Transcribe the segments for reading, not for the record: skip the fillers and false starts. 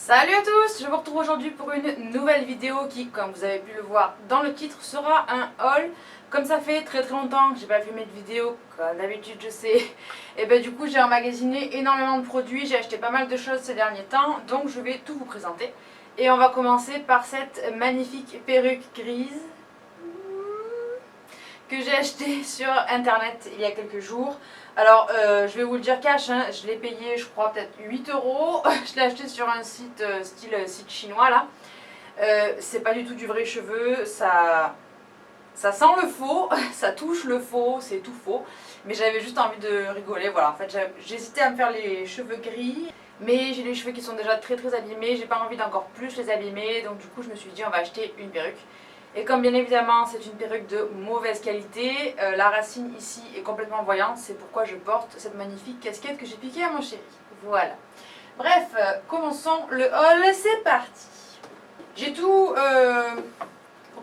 Salut à tous, je vous retrouve aujourd'hui pour une nouvelle vidéo qui, comme vous avez pu le voir dans le titre, sera un haul. Comme ça fait très longtemps que j'ai pas filmé de vidéo, comme d'habitude je sais, et ben du coup j'ai emmagasiné énormément de produits, j'ai acheté pas mal de choses ces derniers temps, donc je vais tout vous présenter. Et on va commencer par cette magnifique perruque grise que j'ai achetée sur internet il y a quelques jours. Alors je vais vous le dire cash, hein, je l'ai payé je crois peut-être 8 euros. Je l'ai acheté sur un site style site chinois là. C'est pas du tout du vrai cheveu, ça sent le faux, ça touche le faux, c'est tout faux. Mais j'avais juste envie de rigoler, voilà. En fait j'hésitais à me faire les cheveux gris. Mais j'ai les cheveux qui sont déjà très abîmés, j'ai pas envie d'encore plus les abîmer. Donc du coup je me suis dit on va acheter une perruque. Et comme bien évidemment c'est une perruque de mauvaise qualité, la racine ici est complètement voyante. C'est pourquoi je porte cette magnifique casquette que j'ai piquée à mon chéri. Voilà. Bref, commençons le haul, c'est parti. J'ai tout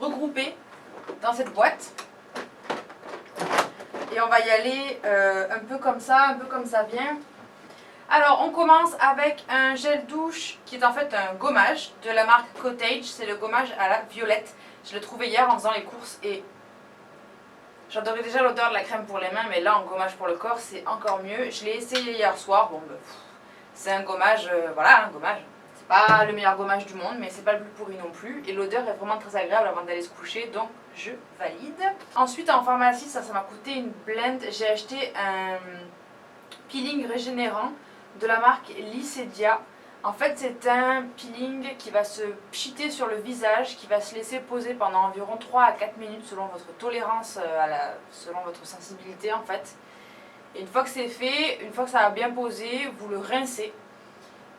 regroupé dans cette boîte. Et on va y aller un peu comme ça vient. Alors on commence avec un gel douche qui est en fait un gommage de la marque Cottage. C'est le gommage à la violette. Je l'ai trouvé hier en faisant les courses et j'adorais déjà l'odeur de la crème pour les mains, mais là en gommage pour le corps c'est encore mieux. Je l'ai essayé hier soir, bon c'est un gommage, voilà un gommage. C'est pas le meilleur gommage du monde, mais c'est pas le plus pourri non plus. Et l'odeur est vraiment très agréable avant d'aller se coucher, donc je valide. Ensuite en pharmacie, ça m'a coûté une blend. J'ai acheté un peeling régénérant de la marque Lycedia. En fait c'est un peeling qui va se pchiter sur le visage, qui va se laisser poser pendant environ 3 à 4 minutes selon votre tolérance, selon votre sensibilité en fait. Et une fois que c'est fait, une fois que ça a bien posé, vous le rincez.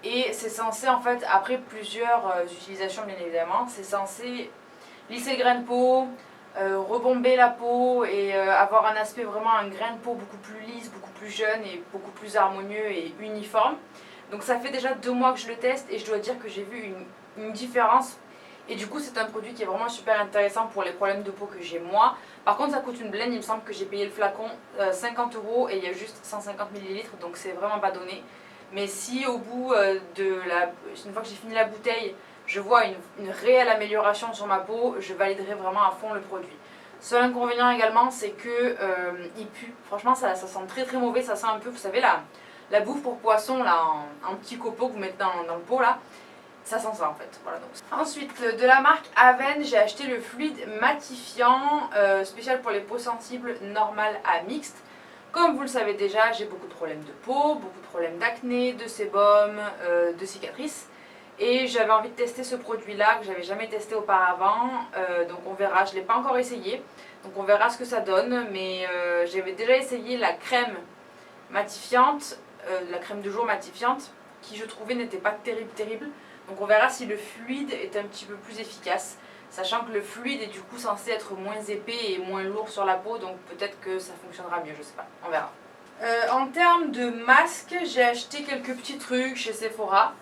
Et c'est censé en fait, après plusieurs utilisations bien évidemment, c'est censé lisser le grain de peau, rebomber la peau et avoir un aspect vraiment, un grain de peau beaucoup plus lisse, beaucoup plus jeune et beaucoup plus harmonieux et uniforme. Donc ça fait déjà 2 mois que je le teste et je dois dire que j'ai vu une différence. Et du coup c'est un produit qui est vraiment super intéressant pour les problèmes de peau que j'ai moi. Par contre ça coûte une blende, il me semble que j'ai payé le flacon 50 euros et il y a juste 150 ml, donc c'est vraiment pas donné. Mais si au bout une fois que j'ai fini la bouteille, je vois une réelle amélioration sur ma peau, je validerai vraiment à fond le produit. Seul inconvénient également, c'est que il pue. Franchement, ça sent très mauvais. Ça sent un peu, vous savez, la bouffe pour poisson là, en petits copeaux que vous mettez dans le pot là. Ça sent ça en fait. Voilà, donc. Ensuite, de la marque Aven, j'ai acheté le fluide matifiant spécial pour les peaux sensibles normales à mixtes. Comme vous le savez déjà, j'ai beaucoup de problèmes de peau, beaucoup de problèmes d'acné, de sébum, de cicatrices. Et j'avais envie de tester ce produit là que j'avais jamais testé auparavant, donc on verra, je ne l'ai pas encore essayé, donc on verra ce que ça donne, mais j'avais déjà essayé la crème matifiante, la crème de jour matifiante, qui je trouvais n'était pas terrible, donc on verra si le fluide est un petit peu plus efficace, sachant que le fluide est du coup censé être moins épais et moins lourd sur la peau, donc peut-être que ça fonctionnera mieux, je sais pas, on verra. En termes de masques, j'ai acheté quelques petits trucs chez Sephora.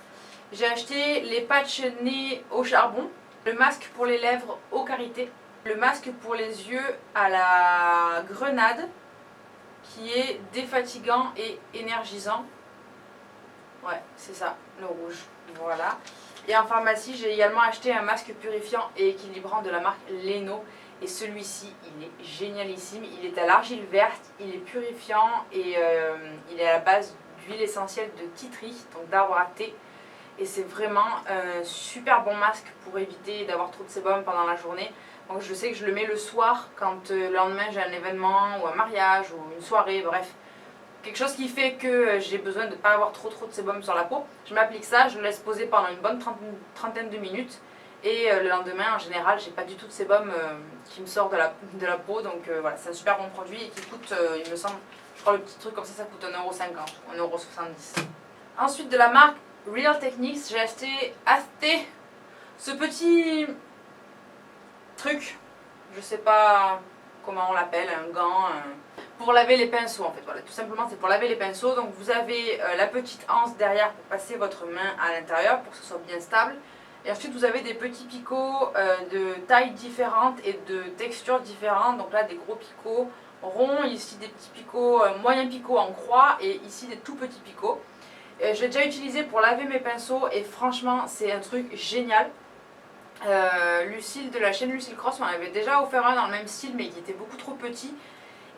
J'ai acheté les patchs nez au charbon, le masque pour les lèvres au karité, le masque pour les yeux à la grenade qui est défatigant et énergisant. Ouais, c'est ça, le rouge. Voilà. Et en pharmacie, j'ai également acheté un masque purifiant et équilibrant de la marque Leno. Et celui-ci, il est génialissime. Il est à l'argile verte, il est purifiant et il est à la base d'huile essentielle de tea tree, donc d'arbre à thé. Et c'est vraiment un super bon masque pour éviter d'avoir trop de sébum pendant la journée. Donc je sais que je le mets le soir quand le lendemain j'ai un événement ou un mariage ou une soirée, bref. Quelque chose qui fait que j'ai besoin de ne pas avoir trop de sébum sur la peau. Je m'applique ça, je le laisse poser pendant une bonne trentaine de minutes. Et le lendemain, en général, j'ai pas du tout de sébum qui me sort de la peau. Donc voilà, c'est un super bon produit et qui coûte, il me semble, je crois le petit truc comme ça coûte 1,50 €, 1,70 €. Ensuite de la marque Real Techniques, j'ai acheté ce petit truc, je sais pas comment on l'appelle, un gant pour laver les pinceaux en fait. Voilà, tout simplement c'est pour laver les pinceaux. Donc vous avez la petite anse derrière pour passer votre main à l'intérieur pour que ce soit bien stable. Et ensuite vous avez des petits picots de tailles différentes et de textures différentes. Donc là des gros picots ronds, ici des petits picots, moyens picots en croix et ici des tout petits picots. Je l'ai déjà utilisé pour laver mes pinceaux et franchement c'est un truc génial. Lucille de la chaîne Lucille Cross m'en avait déjà offert un dans le même style mais qui était beaucoup trop petit.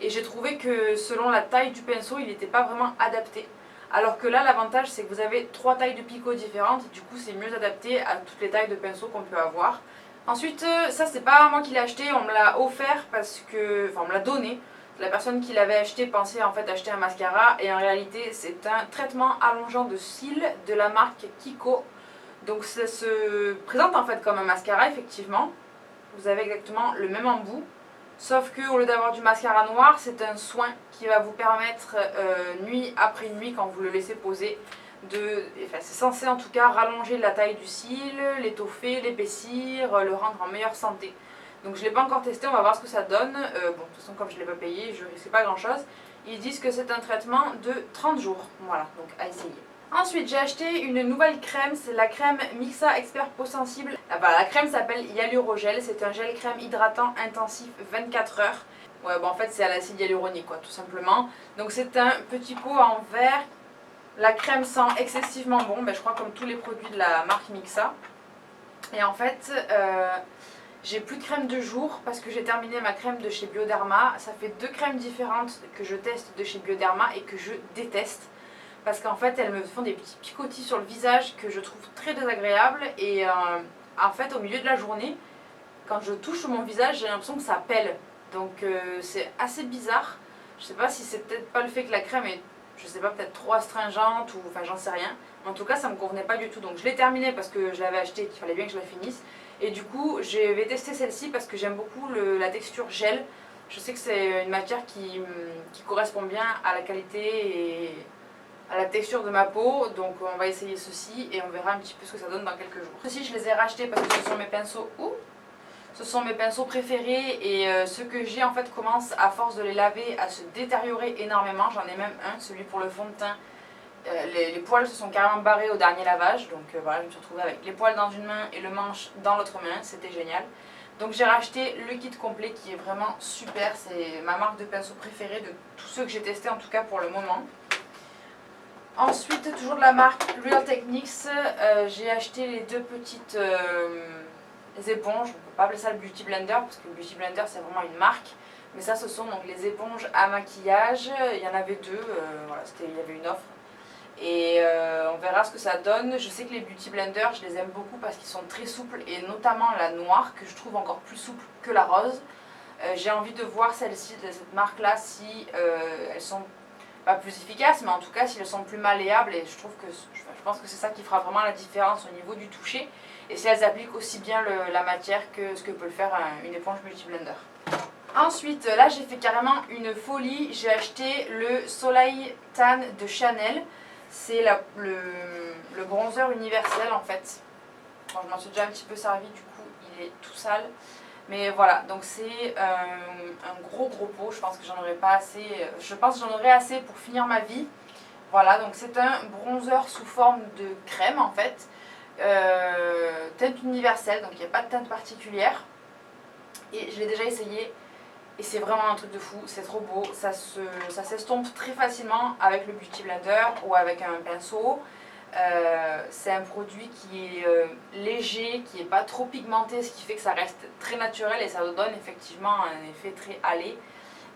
Et j'ai trouvé que selon la taille du pinceau, il n'était pas vraiment adapté. Alors que là, l'avantage, c'est que vous avez 3 tailles de picot différentes. Du coup, c'est mieux adapté à toutes les tailles de pinceaux qu'on peut avoir. Ensuite, ça, c'est pas moi qui l'ai acheté. On me l'a offert parce que... Enfin, on me l'a donné. La personne qui l'avait acheté pensait en fait acheter un mascara. Et en réalité, c'est un traitement allongeant de cils de la marque Kiko. Donc, ça se présente en fait comme un mascara, effectivement. Vous avez exactement le même embout. Sauf qu'au lieu d'avoir du mascara noir, c'est un soin qui va vous permettre nuit après nuit, quand vous le laissez poser, c'est censé en tout cas rallonger la taille du cil, l'étoffer, l'épaissir, le rendre en meilleure santé. Donc je ne l'ai pas encore testé, on va voir ce que ça donne. Bon, de toute façon comme je ne l'ai pas payé, je ne risque pas grand chose. Ils disent que c'est un traitement de 30 jours, voilà, donc à essayer. Ensuite, j'ai acheté une nouvelle crème, c'est la crème Mixa Expert Peau Sensible. La crème s'appelle Hyalurogel, c'est un gel crème hydratant intensif 24 heures. Ouais, bon en fait c'est à l'acide hyaluronique quoi, tout simplement. Donc c'est un petit pot en verre. La crème sent excessivement bon, je crois comme tous les produits de la marque Mixa. Et en fait, j'ai plus de crème de jour parce que j'ai terminé ma crème de chez Bioderma. Ça fait 2 crèmes différentes que je teste de chez Bioderma et que je déteste. Parce qu'en fait elles me font des petits picotis sur le visage que je trouve très désagréables et en fait au milieu de la journée quand je touche mon visage j'ai l'impression que ça pèle, donc c'est assez bizarre. Je sais pas si c'est peut-être pas le fait que la crème est, je sais pas, peut-être trop astringente ou enfin j'en sais rien, mais en tout cas ça me convenait pas du tout, donc je l'ai terminée parce que je l'avais achetée et qu'il fallait bien que je la finisse et du coup je vais tester celle-ci parce que j'aime beaucoup la texture gel. Je sais que c'est une matière qui correspond bien à la qualité et à la texture de ma peau, donc on va essayer ceci et on verra un petit peu ce que ça donne dans quelques jours. Ceux-ci je les ai rachetés parce que ce sont mes pinceaux ce sont mes pinceaux préférés et ceux que j'ai en fait commencent à force de les laver à se détériorer énormément. J'en ai même un, celui pour le fond de teint. Les poils se sont carrément barrés au dernier lavage, donc voilà, je me suis retrouvée avec les poils dans une main et le manche dans l'autre main, c'était génial. Donc j'ai racheté le kit complet qui est vraiment super, c'est ma marque de pinceau préférée de tous ceux que j'ai testés en tout cas pour le moment. Ensuite, toujours de la marque Real Techniques, j'ai acheté les 2 petites éponges. On ne peut pas appeler ça le Beauty Blender parce que le Beauty Blender c'est vraiment une marque. Mais ça ce sont donc les éponges à maquillage. Il y en avait 2, voilà, il y avait une offre. Et on verra ce que ça donne. Je sais que les Beauty Blender, je les aime beaucoup parce qu'ils sont très souples et notamment la noire que je trouve encore plus souple que la rose. J'ai envie de voir celle-ci, de cette marque-là, si elles sont pas plus efficaces, mais en tout cas si elles sont plus malléables, et je pense que c'est ça qui fera vraiment la différence au niveau du toucher, et si elles appliquent aussi bien la matière que ce que peut le faire une éponge Beauty Blender. Ensuite, là j'ai fait carrément une folie, j'ai acheté le Soleil Tan de Chanel, c'est le bronzer universel en fait. Bon, je m'en suis déjà un petit peu servi, du coup il est tout sale. Mais voilà, donc c'est un gros pot, je pense que j'en aurai pas assez, je pense que j'en aurai assez pour finir ma vie. Voilà, donc c'est un bronzer sous forme de crème en fait, teinte universelle, donc il n'y a pas de teinte particulière. Et je l'ai déjà essayé et c'est vraiment un truc de fou, c'est trop beau, ça s'estompe très facilement avec le Beauty Blender ou avec un pinceau. C'est un produit qui est léger, qui n'est pas trop pigmenté, ce qui fait que ça reste très naturel et ça donne effectivement un effet très hâlé.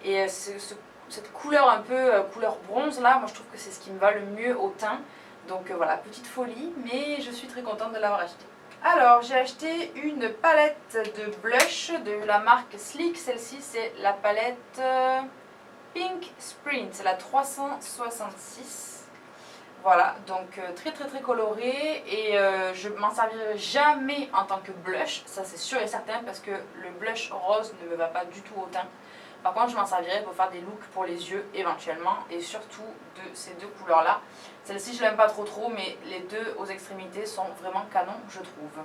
Et cette couleur un peu couleur bronze là, moi je trouve que c'est ce qui me va le mieux au teint. Donc voilà, petite folie, mais je suis très contente de l'avoir acheté. Alors j'ai acheté une palette de blush de la marque Sleek, celle-ci c'est la palette Pink Sprint, c'est la 366. Voilà, donc très coloré et je m'en servirai jamais en tant que blush, ça c'est sûr et certain parce que le blush rose ne me va pas du tout au teint. Par contre je m'en servirai pour faire des looks pour les yeux éventuellement et surtout de ces 2 couleurs là. Celle-ci je l'aime pas trop mais les 2 aux extrémités sont vraiment canon je trouve.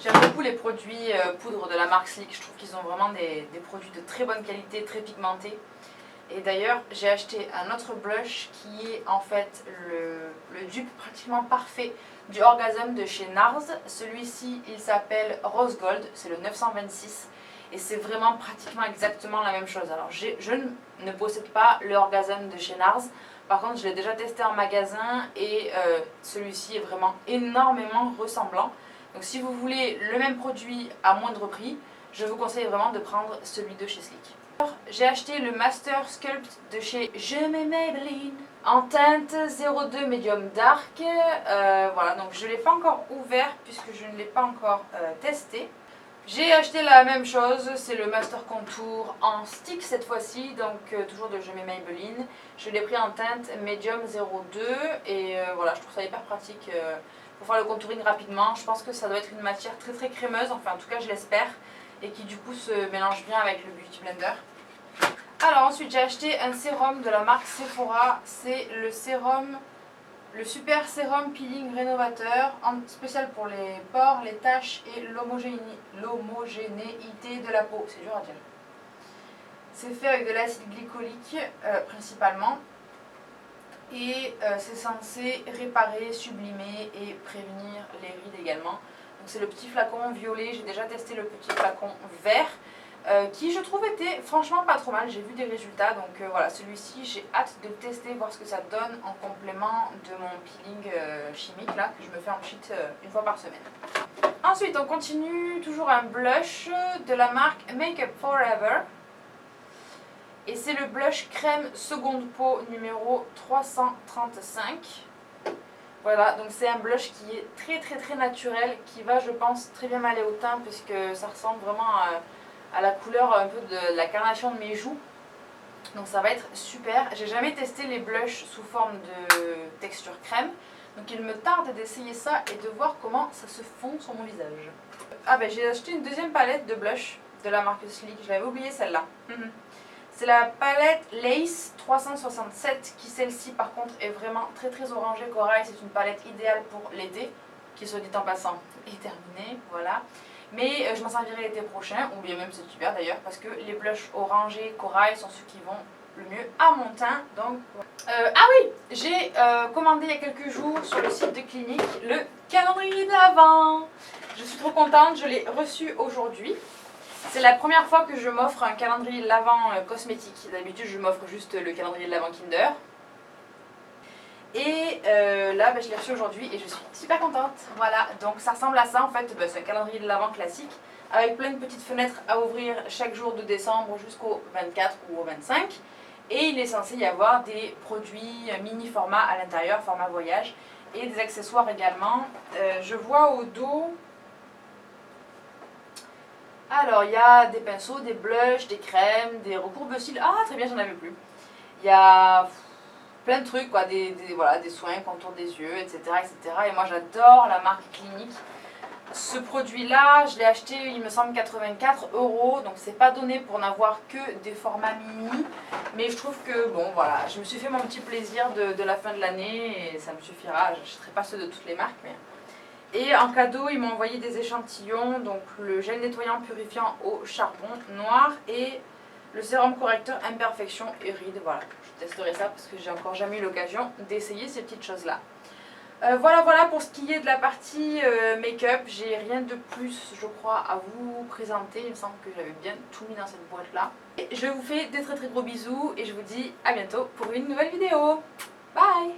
J'aime beaucoup les produits poudre de la marque Sleek, je trouve qu'ils ont vraiment des produits de très bonne qualité, très pigmentés. Et d'ailleurs j'ai acheté un autre blush qui est en fait le dupe pratiquement parfait du Orgasm de chez NARS. Celui-ci il s'appelle Rose Gold, c'est le 926 et c'est vraiment pratiquement exactement la même chose. Alors je ne possède pas le Orgasm de chez NARS, Par contre, je l'ai déjà testé en magasin et celui-ci est vraiment énormément ressemblant. Donc si vous voulez le même produit à moindre prix, je vous conseille vraiment de prendre celui de chez Sleek. J'ai acheté le Master Sculpt de chez Je m'aime Maybelline en teinte 02 Medium Dark. Voilà, donc je ne l'ai pas encore ouvert puisque je ne l'ai pas encore testé. J'ai acheté la même chose, c'est le Master Contour en stick cette fois-ci, donc toujours de Je m'aime Maybelline. Je l'ai pris en teinte Medium 02 et voilà, je trouve ça hyper pratique pour faire le contouring rapidement. Je pense que ça doit être une matière très très crémeuse, enfin en tout cas je l'espère, et qui du coup se mélange bien avec le Beauty Blender. Alors ensuite j'ai acheté un sérum de la marque Sephora, c'est le sérum, le super sérum peeling rénovateur, spécial pour les pores, les taches et l'homogénéité de la peau, c'est dur à dire. C'est fait avec de l'acide glycolique principalement et c'est censé réparer, sublimer et prévenir les rides également. Donc c'est le petit flacon violet, j'ai déjà testé le petit flacon vert. Qui je trouve était franchement pas trop mal, j'ai vu des résultats, donc voilà, celui-ci j'ai hâte de le tester, voir ce que ça donne en complément de mon peeling chimique là, que je me fais en cheat une fois par semaine. Ensuite on continue, toujours un blush de la marque Make Up Forever, et c'est le blush crème seconde peau numéro 335. Voilà, donc c'est un blush qui est très naturel, qui va je pense très bien m'aller au teint, puisque ça ressemble vraiment à la couleur un peu de la carnation de mes joues. Donc ça va être super. J'ai jamais testé les blushs sous forme de texture crème. Donc il me tarde d'essayer ça et de voir comment ça se fond sur mon visage. Ah ben j'ai acheté une deuxième palette de blush de la marque Sleek. Je l'avais oublié celle-là. C'est la palette Lace 367 qui celle-ci par contre est vraiment très orangée corail. C'est une palette idéale pour l'été qui soit dit en passant est terminée. Voilà. Mais je m'en servirai l'été prochain, ou bien même cet hiver d'ailleurs, parce que les blushs orangés corail sont ceux qui vont le mieux à mon teint. Donc, ah oui, j'ai commandé il y a quelques jours sur le site de Clinique le calendrier de l'Avent. Je suis trop contente, je l'ai reçu aujourd'hui. C'est la première fois que je m'offre un calendrier de l'Avent cosmétique. D'habitude, je m'offre juste le calendrier de l'Avent Kinder. Et là, je l'ai reçu aujourd'hui et je suis super contente. Voilà, donc ça ressemble à ça en fait. C'est un calendrier de l'Avent classique avec plein de petites fenêtres à ouvrir chaque jour de décembre jusqu'au 24 ou au 25. Et il est censé y avoir des produits mini format à l'intérieur, format voyage, et des accessoires également. Je vois au dos. Alors, il y a des pinceaux, des blushs, des crèmes, des recourbe-cils. Ah, très bien, j'en avais plus. Il y a plein de trucs, quoi, voilà, des soins, contour des yeux, etc. Et moi j'adore la marque Clinique. Ce produit-là, je l'ai acheté, il me semble, 84 €. Donc c'est pas donné pour n'avoir que des formats mini. Mais je trouve que, bon, voilà, je me suis fait mon petit plaisir de la fin de l'année et ça me suffira. Je n'achèterai pas ceux de toutes les marques. Et en cadeau, ils m'ont envoyé des échantillons. Donc le gel nettoyant purifiant au charbon noir et le sérum correcteur imperfection et rides. Voilà, je testerai ça parce que j'ai encore jamais eu l'occasion d'essayer ces petites choses-là. Voilà pour ce qui est de la partie make-up. J'ai rien de plus, je crois, à vous présenter. Il me semble que j'avais bien tout mis dans cette boîte-là. Je vous fais des très gros bisous et je vous dis à bientôt pour une nouvelle vidéo. Bye!